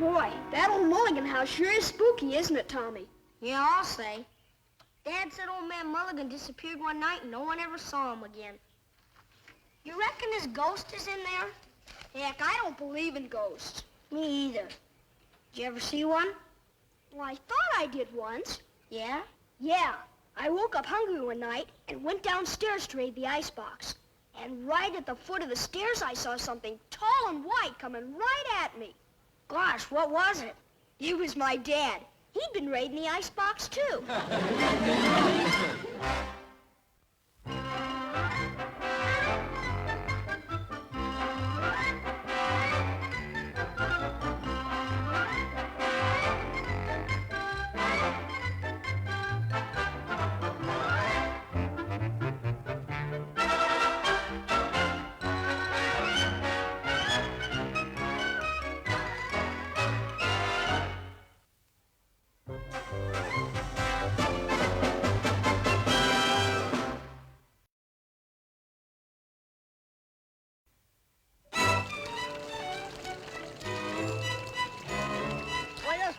Boy, that old Mulligan house sure is spooky, isn't it, Tommy? Yeah, I'll say. Dad said old man Mulligan disappeared one night and no one ever saw him again. You reckon his ghost is in there? Heck, I don't believe in ghosts. Me either. Did you ever see one? Well, I thought I did once. Yeah? Yeah. I woke up hungry one night and went downstairs to raid the icebox. And right at the foot of the stairs, I saw something tall and white coming right at me. Gosh, what was it? It was my dad. He'd been raiding the icebox, too.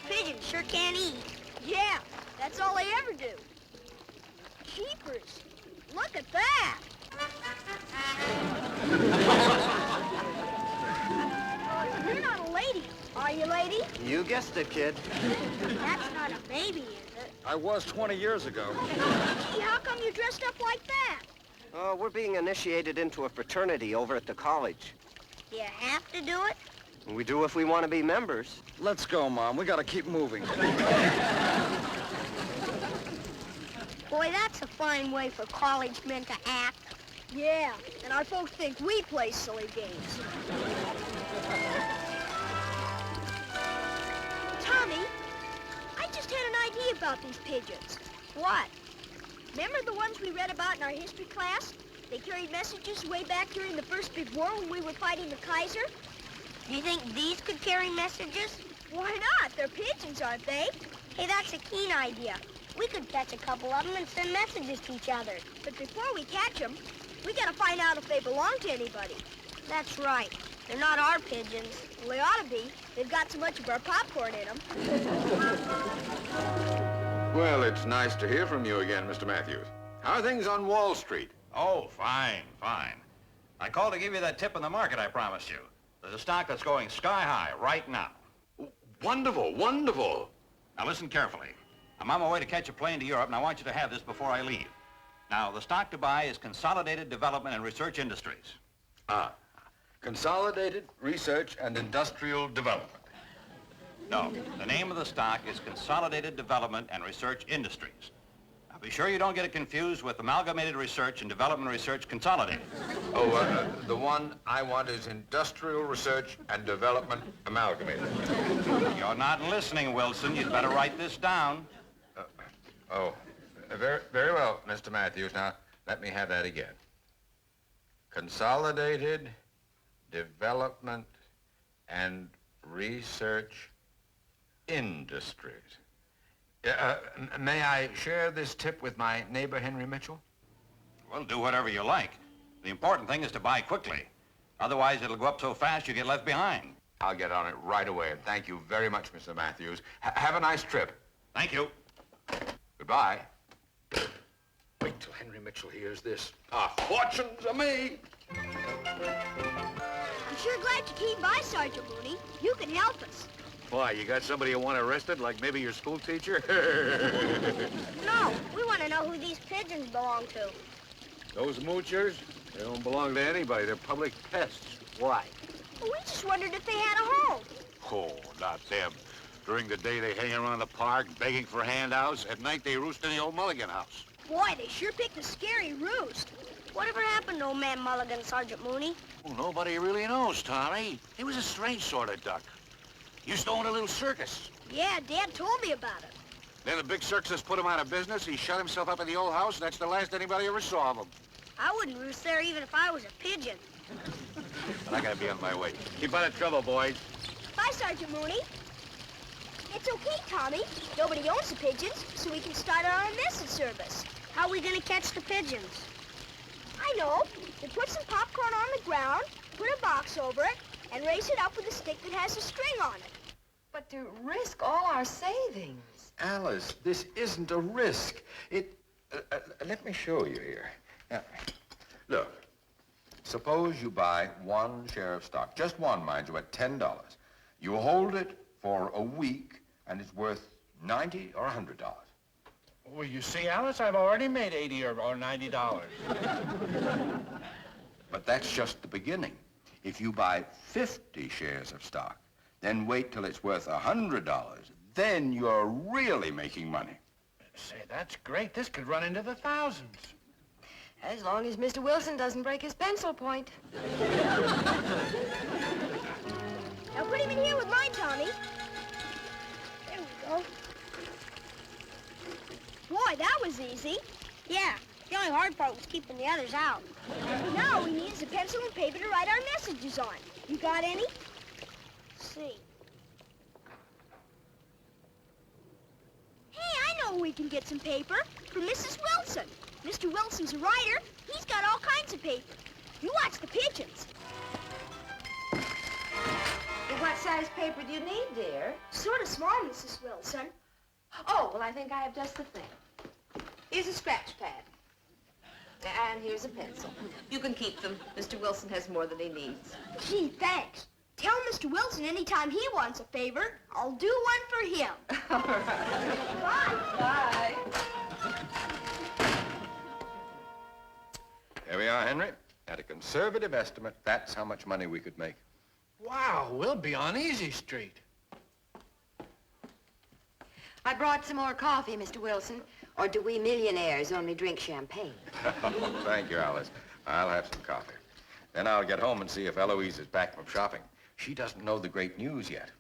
Pigeons sure can't eat. Yeah, that's all they ever do. Jeepers, look at that. You're not a lady, are you, lady? You guessed it, kid. That's not a baby, is it? I was 20 years ago. Gee, how come you dressed up like that? We're being initiated into a fraternity over at the college. Do you have to do it? We do if we want to be members. Let's go, Mom. We gotta keep moving. Boy, that's a fine way for college men to act. Yeah, and our folks think we play silly games. Tommy, I just had an idea about these pigeons. What? Remember the ones we read about in our history class? They carried messages way back during the first big war when we were fighting the Kaiser? Do you think these could carry messages? Why not? They're pigeons, aren't they? Hey, that's a keen idea. We could catch a couple of them and send messages to each other. But before we catch them, we gotta find out if they belong to anybody. That's right. They're not our pigeons. Well, they ought to be. They've got so much of our popcorn in them. Well, it's nice to hear from you again, Mr. Matthews. How are things on Wall Street? Oh, fine, fine. I called to give you that tip in the market I promised you. There's a stock that's going sky high right now. Wonderful, wonderful. Now listen carefully. I'm on my way to catch a plane to Europe, and I want you to have this before I leave. Now, the stock to buy is Consolidated Development and Research Industries. Consolidated Research and Industrial Development. No, the name of the stock is Consolidated Development and Research Industries. Now, be sure you don't get it confused with Amalgamated Research and Development Research Consolidated. Oh, the one I want is Industrial Research and Development Amalgamated. You're not listening, Wilson. You'd better write this down. Very well, Mr. Matthews. Now, let me have that again. Consolidated Development and Research Industries. May I share this tip with my neighbor, Henry Mitchell? Well, do whatever you like. The important thing is to buy quickly. Otherwise, it'll go up so fast you get left behind. I'll get on it right away, and thank you very much, Mr. Matthews. Have a nice trip. Thank you. Goodbye. Wait till Henry Mitchell hears this. A fortune to me! I'm sure glad you came by, Sergeant Mooney. You can help us. Why, you got somebody you want arrested, like maybe your school teacher? No, we want to know who these pigeons belong to. Those moochers, they don't belong to anybody. They're public pests. Why? Well, we just wondered if they had a home. Oh, not them. During the day, they hang around the park begging for handouts. At night, they roost in the old Mulligan house. Boy, they sure picked a scary roost. Whatever happened to old man Mulligan, Sergeant Mooney? Well, nobody really knows, Tommy. He was a strange sort of duck. Used to own a little circus. Yeah, Dad told me about it. Then the big circus put him out of business. He shut himself up in the old house, and that's the last anybody ever saw of him. I wouldn't roost there even if I was a pigeon. But I gotta be on my way. Keep out of trouble, boys. Bye, Sergeant Mooney. It's okay, Tommy. Nobody owns the pigeons, so we can start our own message service. How are we going to catch the pigeons? I know. We put some popcorn on the ground, put a box over it, and raise it up with a stick that has a string on it. But to risk all our savings. Alice, this isn't a risk. Let me show you here. Now, look, suppose you buy one share of stock, just one, mind you, at $10. You hold it for a week, and it's worth $90 or $100. Well, you see, Alice, I've already made $80 or $90. But that's just the beginning. If you buy 50 shares of stock, then wait till it's worth $100, then you're really making money. Say, that's great. This could run into the thousands. As long as Mr. Wilson doesn't break his pencil point. Now put him in here with mine, Tommy. There we go. Boy, that was easy. Yeah, the only hard part was keeping the others out. Now all we need is a pencil and paper to write our messages on. You got any? Let's see. Hey, I know we can get some paper from Mrs. Wilson. Mr. Wilson's a writer. He's got all kinds of paper. You watch the Pigeons. What size paper do you need, dear? Sort of small, Mrs. Wilson. Oh, well, I think I have just the thing. Here's a scratch pad. And here's a pencil. You can keep them. Mr. Wilson has more than he needs. Gee, thanks. Tell Mr. Wilson anytime he wants a favor, I'll do one for him. All right. Bye. Bye. There we are, Henry. At a conservative estimate, that's how much money we could make. Wow, we'll be on Easy Street. I brought some more coffee, Mr. Wilson. Or do we millionaires only drink champagne? Thank you, Alice. I'll have some coffee. Then I'll get home and see if Eloise is back from shopping. She doesn't know the great news yet.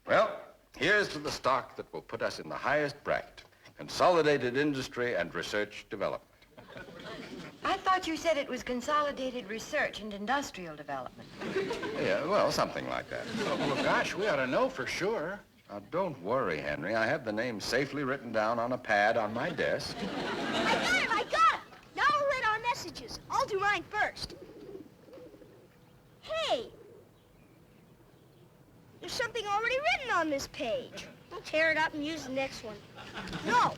Well, here's to the stock that will put us in the highest bracket. Consolidated Industry and Research Development. I thought you said it was Consolidated Research and Industrial Development. Yeah, well, something like that. Oh, well, gosh, we ought to know for sure. Now, don't worry, Henry. I have the name safely written down on a pad on my desk. I got it. Now we'll read our messages. I'll do mine first. Hey, there's something already written on this page. We'll tear it up and use the next one. No.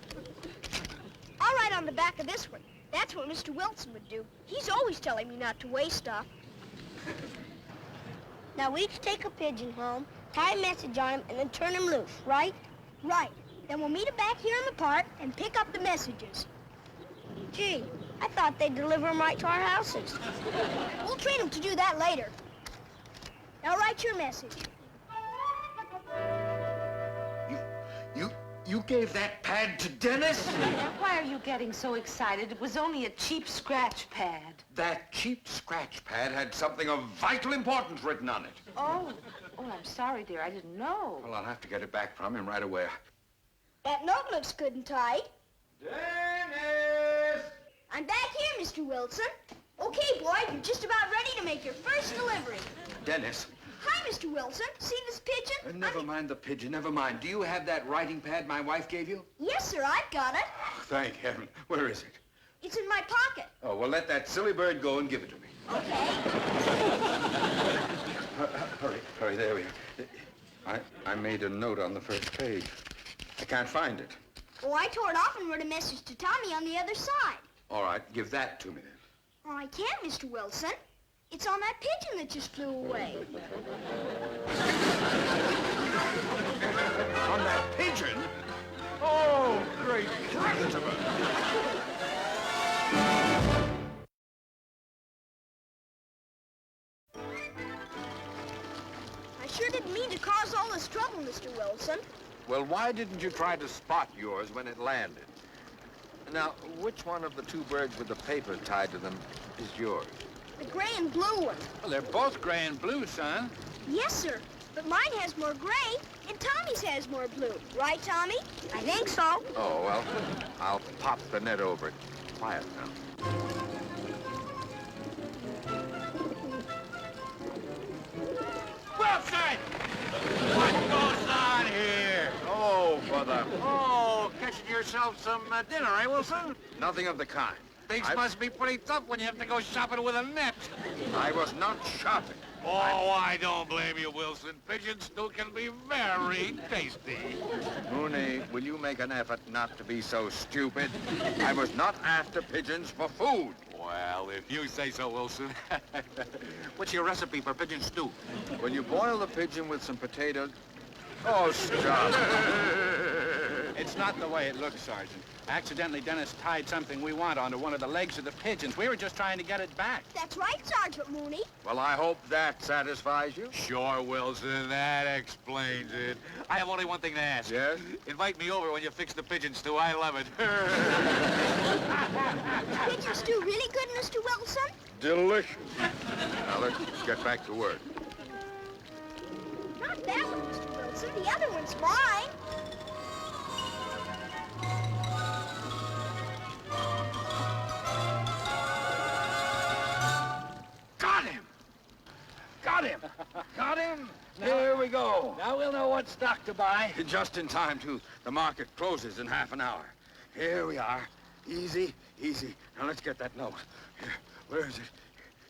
I'll write on the back of this one. That's what Mr. Wilson would do. He's always telling me not to waste stuff. Now we each take a pigeon home, tie a message on him, and then turn him loose, right? Right. Then we'll meet him back here in the park and pick up the messages. Gee, I thought they'd deliver them right to our houses. We'll train him to do that later. Now write your message. You gave that pad to Dennis? Now, why are you getting so excited? It was only a cheap scratch pad. That cheap scratch pad had something of vital importance written on it. Oh, I'm sorry, dear. I didn't know. Well, I'll have to get it back from him right away. That note looks good and tight. Dennis! I'm back here, Mr. Wilson. Okay, boy, you're just about ready to make your first delivery. Dennis. Hi, Mr. Wilson. See this pigeon? Never mind the pigeon, never mind. Do you have that writing pad my wife gave you? Yes, sir, I've got it. Oh, thank heaven. Where is it? It's in my pocket. Oh, well, let that silly bird go and give it to me. Okay. Hurry, there we are. I made a note on the first page. I can't find it. Oh, I tore it off and wrote a message to Tommy on the other side. All right, give that to me then. Oh, I can't, Mr. Wilson. It's on that pigeon that just flew away. On that pigeon? Oh, great Christopher! I sure didn't mean to cause all this trouble, Mr. Wilson. Well, why didn't you try to spot yours when it landed? Now, which one of the two birds with the paper tied to them is yours? The gray and blue one. Well, they're both gray and blue, son. Yes, sir. But mine has more gray, and Tommy's has more blue. Right, Tommy? I think so. Oh, well, I'll pop the net over it. Quiet now. Wilson! What goes on here? Oh, brother. Oh, catching yourself some dinner, eh, Wilson? Nothing of the kind. Things must be pretty tough when you have to go shopping with a net. I was not shopping. Oh, I don't blame you, Wilson. Pigeon stew can be very tasty. Mooney, will you make an effort not to be so stupid? I was not after pigeons for food. Well, if you say so, Wilson. What's your recipe for pigeon stew? When you boil the pigeon with some potatoes... Oh, stop. It's not the way it looks, Sergeant. Accidentally, Dennis tied something we want onto one of the legs of the pigeons. We were just trying to get it back. That's right, Sergeant Mooney. Well, I hope that satisfies you. Sure, Wilson. That explains it. I have only one thing to ask. Yes? Invite me over when you fix the pigeon stew. I love it. Pigeon stew really good, Mr. Wilson? Delicious. Now, let's get back to work. Not that one, Mr. Wilson. The other one's mine. Got him! Got him! Got him! Here we go. Now we'll know what stock to buy. Just in time, too. The market closes in half an hour. Here we are. Easy, easy. Now, let's get that note. Here, where is it?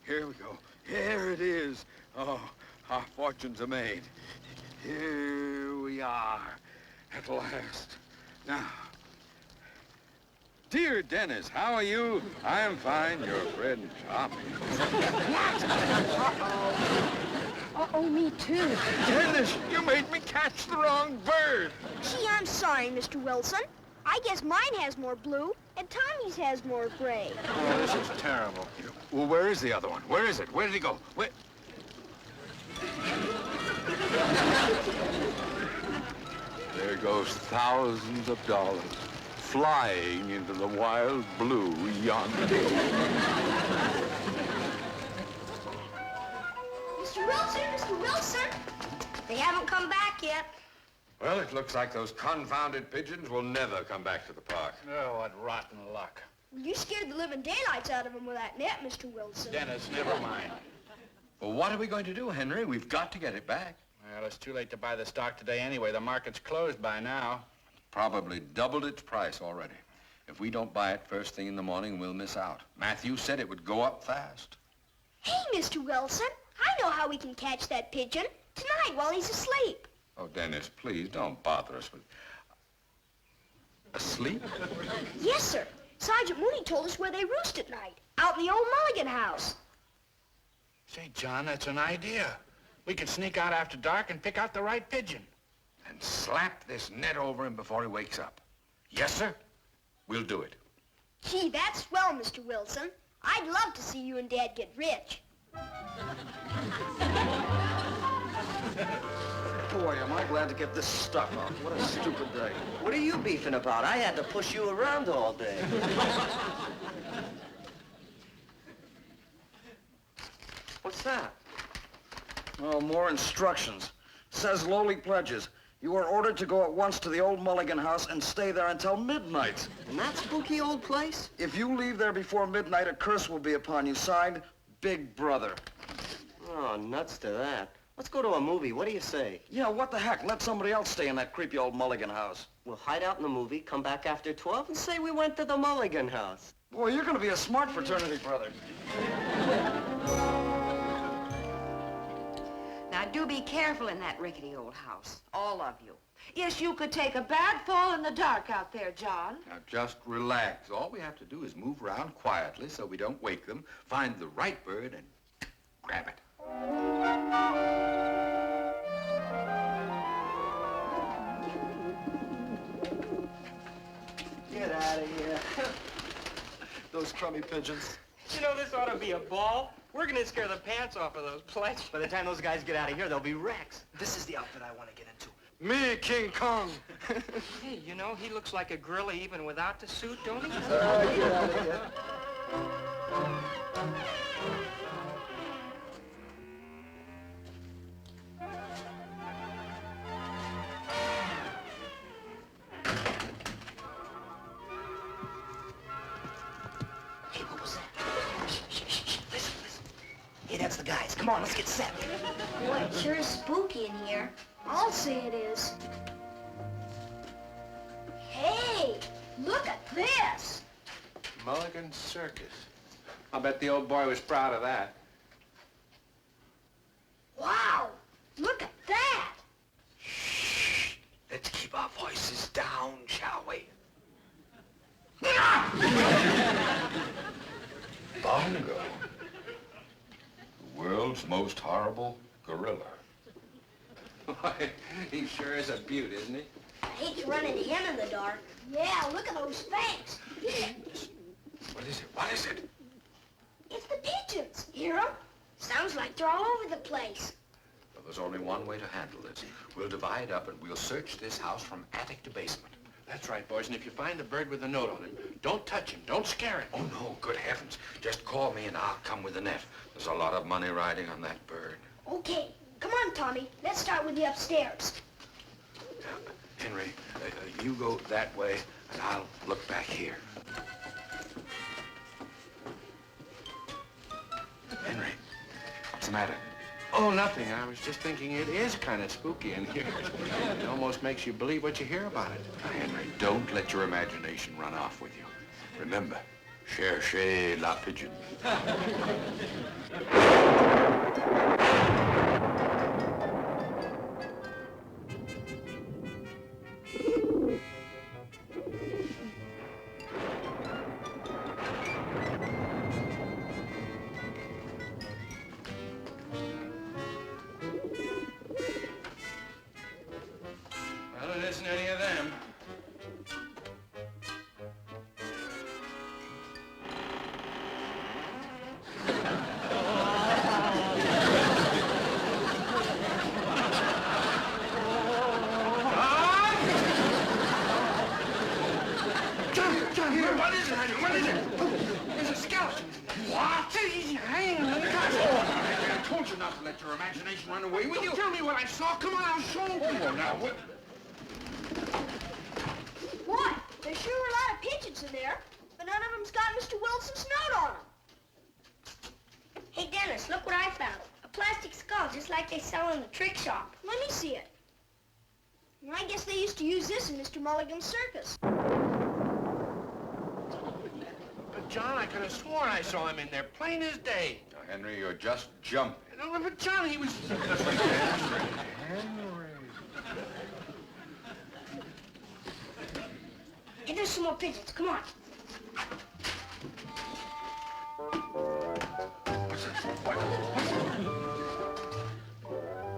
Here we go. Here it is. Oh, our fortunes are made. Here we are, at last. Now, dear Dennis, how are you? I'm fine. Your friend, Tommy. Uh-oh, me too. Dennis, you made me catch the wrong bird. Gee, I'm sorry, Mr. Wilson. I guess mine has more blue, and Tommy's has more gray. Oh, this is terrible. Well, where is the other one? Where is it? Where did he go? Where? There goes thousands of dollars flying into the wild blue yonder. Mr. Wilson, Mr. Wilson. They haven't come back yet. Well, it looks like those confounded pigeons will never come back to the park. Oh, what rotten luck. Well, you scared the living daylights out of them with that net, Mr. Wilson. Dennis, never mind. Well, what are we going to do, Henry? We've got to get it back. Well, it's too late to buy the stock today anyway. The market's closed by now. Probably doubled its price already. If we don't buy it first thing in the morning, we'll miss out. Matthew said it would go up fast. Hey, Mr. Wilson, I know how we can catch that pigeon. Tonight while he's asleep. Oh, Dennis, please don't bother us with... Asleep? Yes, sir. Sergeant Mooney told us where they roost at night. Out in the old Mulligan house. Say, John, that's an idea. We could sneak out after dark and pick out the right pigeon. And slap this net over him before he wakes up. Yes, sir? We'll do it. Gee, that's swell, Mr. Wilson. I'd love to see you and Dad get rich. Boy, am I glad to get this stuff off. What a stupid day. What are you beefing about? I had to push you around all day. What's that? Oh, more instructions. Says lowly pledges. You are ordered to go at once to the old Mulligan house and stay there until midnight. In that spooky old place? If you leave there before midnight, a curse will be upon you. Signed, Big Brother. Oh, nuts to that. Let's go to a movie. What do you say? Yeah, what the heck? Let somebody else stay in that creepy old Mulligan house. We'll hide out in the movie, come back after 12, and say we went to the Mulligan house. Boy, you're gonna be a smart fraternity brother. Now, do be careful in that rickety old house, all of you. Yes, you could take a bad fall in the dark out there, John. Now, just relax. All we have to do is move around quietly so we don't wake them, find the right bird, and grab it. Get out of here. Those crummy pigeons. You know, this ought to be a ball. We're gonna scare the pants off of those pledge. By the time those guys get out of here, they'll be wrecks. This is the outfit I want to get into. Me, King Kong. Hey, you know, he looks like a gorilla even without the suit, don't he? Get out of here. Hey, what was that? Shh, shh, shh. Listen, listen. Hey, that's the guys. Come on, let's get set. Boy, it sure is spooky in here. I'll say it is. Hey, look at this. Mulligan Circus. I'll bet the old boy was proud of that. Wow! Look at that! Shh! Let's keep our voices down, shall we? Bongo. The world's most horrible gorilla. Why, he sure is a beaut, isn't he? I hate to run into him in the dark. Yeah, look at those fangs. What is it? What is it? It's the pigeons. Hear them? Sounds like they're all over the place. Well, there's only one way to handle this. We'll divide up and we'll search this house from attic to basement. That's right, boys. And if you find the bird with the note on it, don't touch him. Don't scare him. Oh, no, good heavens. Just call me and I'll come with the net. There's a lot of money riding on that bird. Okay, come on, Tommy. Let's start with the upstairs. Henry, you go that way and I'll look back here. Henry, what's the matter? Oh, nothing. I was just thinking it is kind of spooky in here. It almost makes you believe what you hear about it. Now, Henry, don't let your imagination run off with you. Remember, cherchez la pigeon. Well, it isn't any of them. What is it, honey? What is it? There's a skeleton. What? He's hanging on the couch. I told you not to let your imagination run away with you. Tell me what I saw. Come on, I'll show you. Oh, now, what? What? There sure were a lot of pigeons in there, but none of them's got Mr. Wilson's note on them. Hey, Dennis, look what I found. A plastic skull, just like they sell in the trick shop. Let me see it. I guess they used to use this in Mr. Mulligan's circus. But, John, I could have sworn I saw him in there, plain as day. Now, Henry, you're just jumping. No, but, John, he was... Hey, there's some more pigeons. Come on. What's it? What?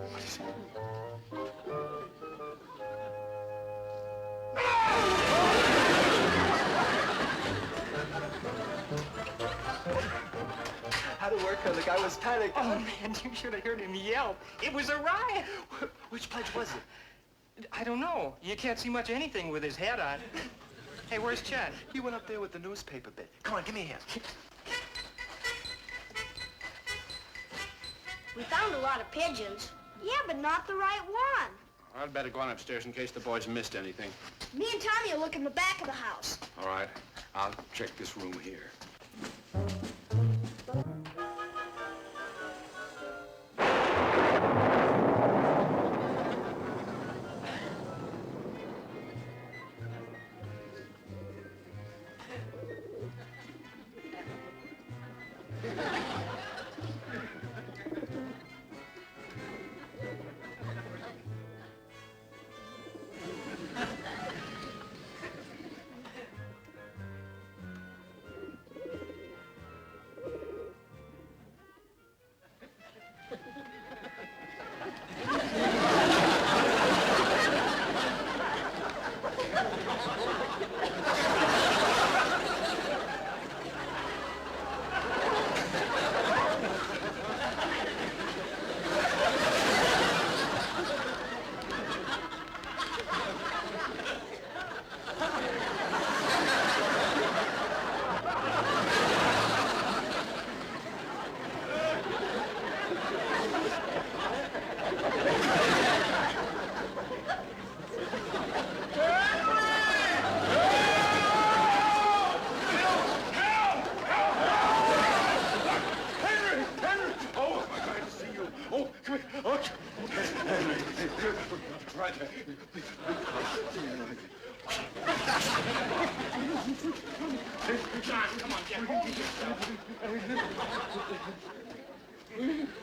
What is it? How'd it work? The guy was panicking. Oh, man, you should have heard him yell. It was a riot. Which pledge was it? I don't know. You can't see much anything with his hat on. Hey, where's Chad? He went up there with the newspaper bit. Come on, give me a hand. We found a lot of pigeons. Yeah, but not the right one. I'd better go on upstairs in case the boys missed anything. Me and Tommy will look in the back of the house. All right, I'll check this room here. Right there. John, come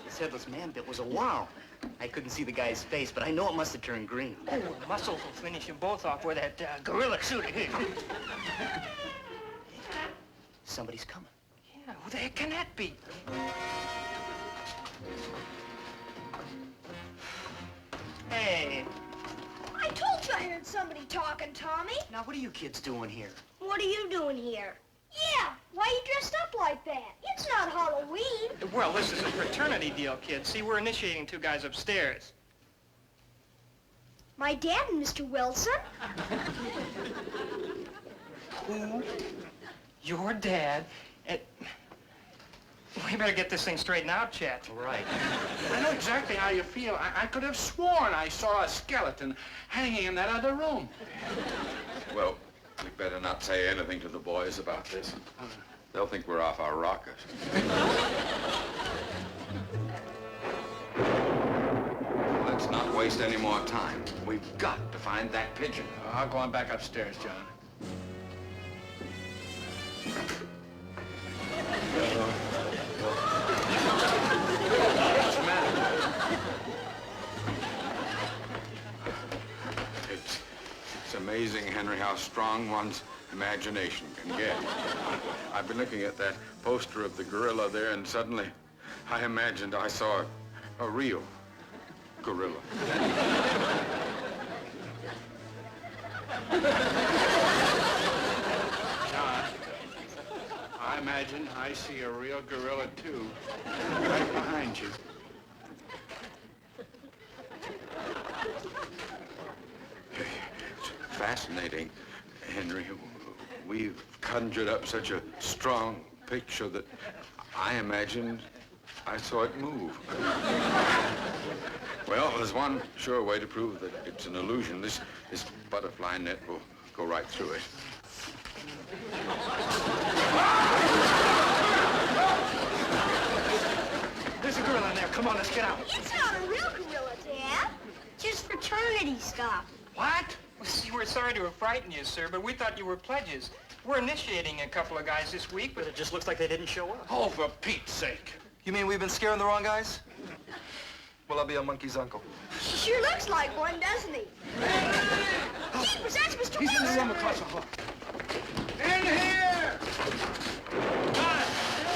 This headless man bit was a wow. I couldn't see the guy's face, but I know it must have turned green. Oh, the muscles will finish them both off with that gorilla suit of his. Somebody's coming. Yeah, who the heck can that be? Hey. I told you I heard somebody talking, Tommy. Now, what are you kids doing here? What are you doing here? Yeah, why are you dressed up like that? It's not Halloween. Well, this is a fraternity deal, kids. See, we're initiating two guys upstairs. My dad and Mr. Wilson. Who? Your dad? We better get this thing straightened out, Chet. Right. I know exactly how you feel. I could have sworn I saw a skeleton hanging in that other room. Well, we better not say anything to the boys about this. They'll think we're off our rockers. Let's not waste any more time. We've got to find that pigeon. I'll go on back upstairs, John. What's the matter? It's amazing, Henry, how strong one's imagination can get. I've been looking at that poster of the gorilla there, and suddenly I imagined I saw a real gorilla. John, I imagine I see a real gorilla, too, right behind you. It's fascinating, Henry. We've conjured up such a strong picture that I imagined I saw it move. Well, there's one sure way to prove that it's an illusion. This butterfly net will go right through it. There's a gorilla in there. Come on, let's get out. It's not a real gorilla, Dad. Just fraternity stuff. What? Well, see, we're sorry to have frightened you, sir, but we thought you were pledges. We're initiating a couple of guys this week, but it just looks like they didn't show up. Oh, for Pete's sake. You mean we've been scaring the wrong guys? Well, I'll be a monkey's uncle. He sure looks like one, doesn't he? Jeepers, that's Mr. He's in the Wilson. room across the hall. In here!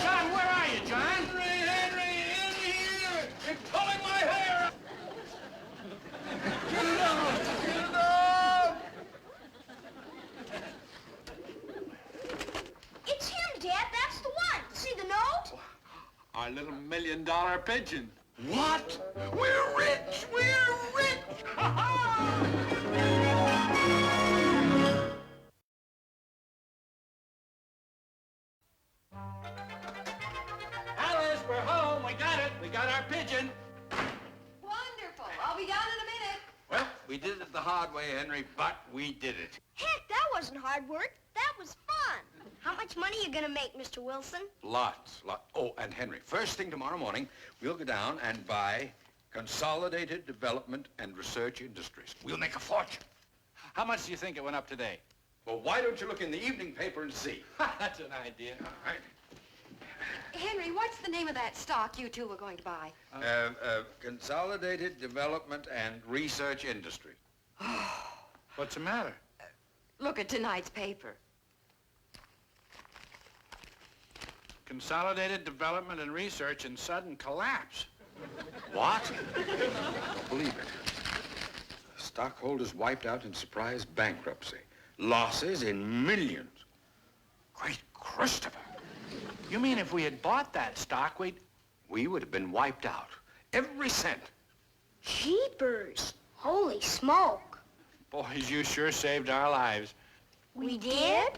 John, where are you, John? Henry, in here! You're pulling my hair! Get it off! Get it off! It's him, Dad. That's the one. See the note? Our little $1 million pigeon. What? We're rich! We're rich! Alice, we're home. We got it. We got our pigeon. Wonderful. I'll be down in a minute. Well, we did it the hard way, Henry, but we did it. Heck, that wasn't hard work. That was fun. How much money you gonna make, Mr. Wilson? Lots. Oh, and Henry, first thing tomorrow morning, we'll go down and buy Consolidated Development and Research Industries. We'll make a fortune. How much do you think it went up today? Well, why don't you look in the evening paper and see? That's an idea. All right. Henry, what's the name of that stock you two were going to buy? Consolidated Development and Research Industry. What's the matter? Look at tonight's paper. Consolidated Development and Research in sudden collapse. What? Don't believe it. Stockholders wiped out in surprise bankruptcy. Losses in millions. Great Christopher. You mean if we had bought that stock, We would have been wiped out. Every cent. Jeepers. Holy smoke. Boys, you sure saved our lives. We did?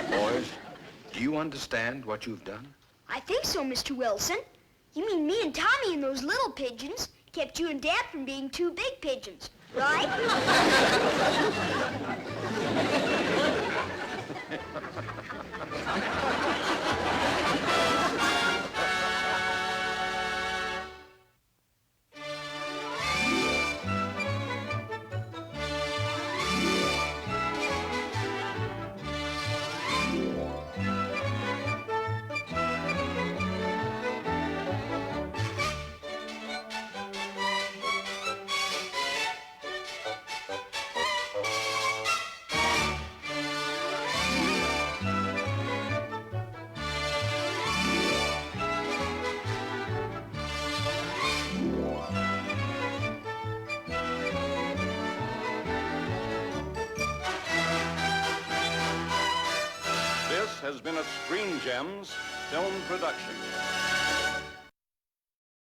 Boys, do you understand what you've done? I think so, Mr. Wilson. You mean me and Tommy and those little pigeons kept you and Dad from being two big pigeons, right? been a Screen Gems film production.